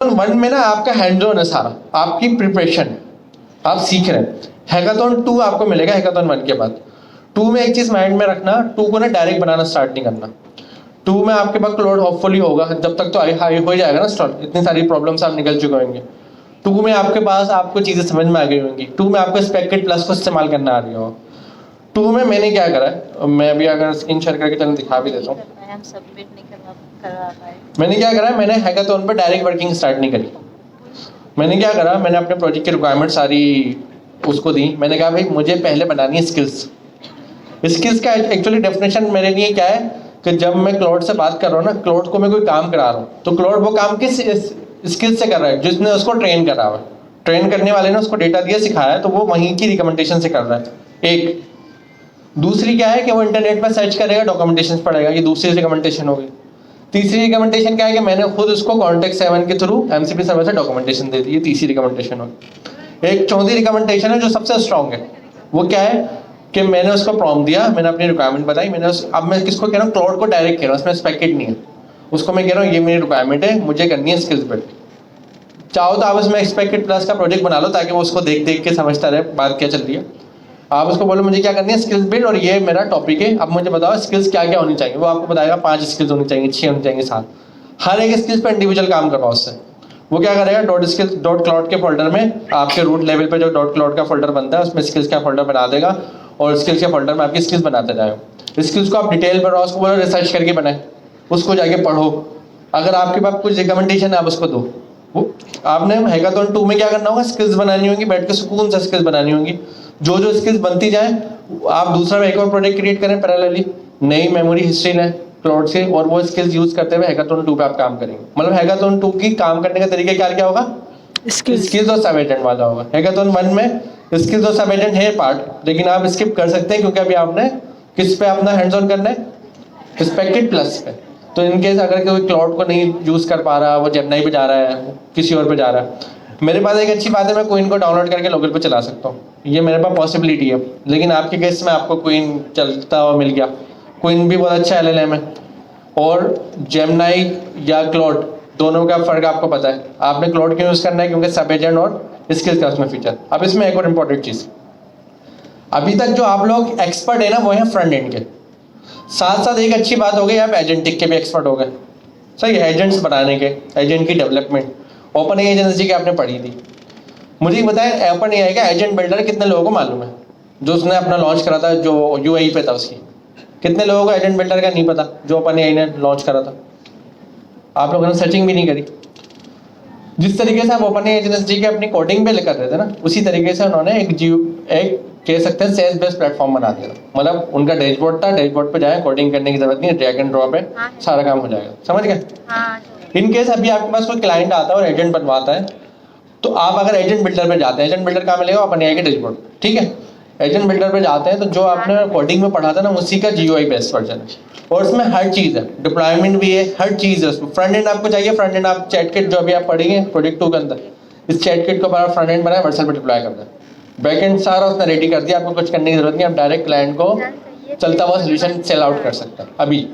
One में ना आपका हैंड ऑन है, सारा आपकी प्रिपरेशन है, आप सीख रहे हैं। हैकाथॉन 2 आपको मिलेगा हैकाथॉन 1 के बाद। 2 में एक चीज माइंड में रखना, 2 को ना डायरेक्ट बनाना स्टार्ट नहीं करना। 2 में आपके पास क्लाउड होपफुली होगा, जब तक तो हाई हो जाएगा ना स्टॉल, इतनी सारी प्रॉब्लम्स आप निकल चुके होंगे। 2 में आपके पास आपको चीजें समझ में आ गई होंगी। 2 में आपको स्पेक्टेड प्लस को इस्तेमाल करना आ रही हो। 2 में मैंने क्या करा है, मैं अभी अगर स्क्रीन शेयर करके चलो दिखा भी देता हूँ। मैंने क्या करा है, मैंने हैकाथॉन पर डायरेक्ट वर्किंग स्टार्ट नहीं करी। मैंने क्या करा, मैंने अपने प्रोजेक्ट की रिक्वायरमेंट सारी उसको दी। मैंने कहा भाई मुझे पहले बनानी है स्किल्स। स्किल्स का एक्चुअली डेफिनेशन मेरे लिए क्या है कि जब मैं क्लाउड से बात कर रहा हूँ ना, क्लाउड को मैं कोई काम करा रहा हूँ, तो क्लाउड वो काम किस स्किल से कर रहा है जिसने उसको ट्रेन करा हुआ है। ट्रेन करने वाले ने उसको डेटा दिया, सिखाया, तो वो वहीं की रिकमेंडेशन से कर रहा है। एक दूसरी क्या है कि वो इंटरनेट पर सर्च करेगा, डॉक्यूमेंटेशन पढ़ेगा, ये दूसरी रिकमेंडेशन होगी। तीसरी रिकमेंडेशन क्या है कि मैंने खुद उसको कॉन्टेक्ट 7 के थ्रू एमसीपी सर्वर से डॉक्यूमेंटेशन दे दी, ये तीसरी रिकमेंडेशन होगी। एक चौथी रिकमेंडेशन है जो सबसे स्ट्रॉन्ग है, वो क्या है कि मैंने उसको प्रॉम्प्ट दिया, मैंने अपनी रिक्वायरमेंट बताई, अब मैं किसको कह रहा हूँ, क्लाउड को डायरेक्ट कह रहा हूँ, इसमें स्पेक्टेड नहीं है। उसको मैं कह रहा हूँ ये मेरी रिक्वायरमेंट है, मुझे करनी है स्किल्स बिल्ड। चाहो तो आप इसमें एक्सपेक्टेड प्लस का प्रोजेक्ट बना लो ताकि वो उसको देख देख के समझता रहे बात क्या चल रही है। आप उसको बोलो मुझे क्या करनी है, स्किल्स बिल्ड, और ये मेरा टॉपिक है, अब मुझे बताओ स्किल्स क्या क्या होनी चाहिए। वो आपको बताएगा 5 स्किल्स होनी चाहिए, 6 होनी चाहिए, 7। हर एक स्किल्स पर इंडिविजुअल काम करवाओ उससे। वो क्या करेगा, डॉट स्किल्स डॉट क्लाउड के फोल्डर में आपके रूट लेवल पे जो डॉट क्लाउड का फोल्डर बनता है उसमें स्किल्स का फोल्डर बना देगा, और स्किल्स के फोल्डर में आपकी स्किल्स बनाते जाएगा। स्किल्स को आप डिटेल पर उसको बोलो रिसर्च करके बनाए, उसको जाके पढ़ो। अगर आपके पास कुछ रिकमेंडेशन है आप उसको दो। वो आपने हैकाथॉन 2 में क्या करना होगा, स्किल्स बनानी होगी, बैठ के सुकून से स्किल्स बनानी होंगी। जो जो स्किल्स बनती जाए आप दूसरा एक और प्रोजेक्ट क्रिएट करें पैरेलली, नई मेमोरी हिस्ट्री लें क्लाउड से, और वो स्किल्स यूज करते हुए हैकाथॉन 2 पे आप काम करेंगे। मतलब हैकाथॉन 2 की काम करने का तरीका क्या क्या होगा, स्किल्स और सब एजेंट वाला होगा। हैकाथॉन 1 में स्किल्स और सब एजेंट है पार्ट, लेकिन आप स्किप कर सकते हैं क्योंकि अभी आपने किस पे अपना हैंड्स ऑन करना है, एक्सपेक्टेड प्लस पे। तो इनकेस अगर कोई क्लाउड को नहीं यूज कर पा रहा, वो जेमिनी पे जा रहा है, किसी और पे जा रहा है, मेरे पास एक अच्छी बात है, मैं क्वीन को डाउनलोड करके लोकल पे चला सकता हूँ, ये मेरे पास पॉसिबिलिटी है। लेकिन आपके केस में आपको क्वीन चलता हुआ मिल गया, क्वीन भी बहुत अच्छा LLM है, और जेमिनी या क्लाउड दोनों का फर्क आपको पता है। आपने क्लाउड क्यों यूज करना है, क्योंकि सब एजेंट और स्किल्स का उसमें फीचर। अब इसमें एक और इम्पोर्टेंट चीज, अभी तक जो आप लोग एक्सपर्ट है ना वो है फ्रंट एंड के, साथ साथ एक अच्छी बात हो गई आप एजेंटिक के भी एक्सपर्ट हो गए। सही है, एजेंट्स बनाने के, एजेंट की डेवलपमेंट ओपन एआई एजेंसी की आपने पढ़ी थी। मुझे बताएं ओपन एआई का एजेंट बिल्डर कितने लोगों को मालूम है, जो उसने अपना लॉन्च करा था, जो यूएई पे था उसकी, कितने लोगों को एजेंट बिल्डर का नहीं पता जो ओपन एआई ने लॉन्च करा था। आप लोगों ने सर्चिंग भी नहीं करी। जिस तरीके से आप ओपन एआई एजेंसी के अपनी कोडिंग पे कर रहे थे ना, उसी तरीके से उन्होंने एक कह सकते हैं सेल्स बेस्ड प्लेटफॉर्म बना दिया। मतलब उनका डैशबोर्ड था, डैशबोर्ड पे जाए, कोडिंग करने की जरूरत नहीं है, ड्रैग एंड ड्रॉप है, सारा काम हो जाएगा। समझ गए? इन केस अभी आपके पास कोई क्लाइंट आता है और एजेंट बनवाता है, तो आप अगर एजेंट बिल्डर पे जाते हैं, एजेंट बिल्डर कहाँ मिलेगा, ओपन एआई के डैशबोर्ड, ठीक है। एजेंट बिल्डर पे जाते हैं तो जो आपने कोडिंग में पढ़ा था ना, उसी का GUI बेस्ड वर्जन है, और उसमें हर चीज़ है, डिप्लॉयमेंट भी है, हर चीज़ है उसमें। फ्रंट एंड आपको चाहिए, फ्रंट एंड आप चैट किट जो अभी आप पढ़ेंगे प्रोजेक्ट 2 के अंदर, इस चैट किट को फ्रंट एंड बनाया, व्हाट्सएप पे डिप्लॉय कर दिया, बैक एंड सारा उसने रेडी कर दिया, आपको कुछ करने की जरूरत नहीं, आप डायरेक्ट क्लाइंट को चलता हुआ सोल्यूशन सेल आउट कर सकते हैं। अभी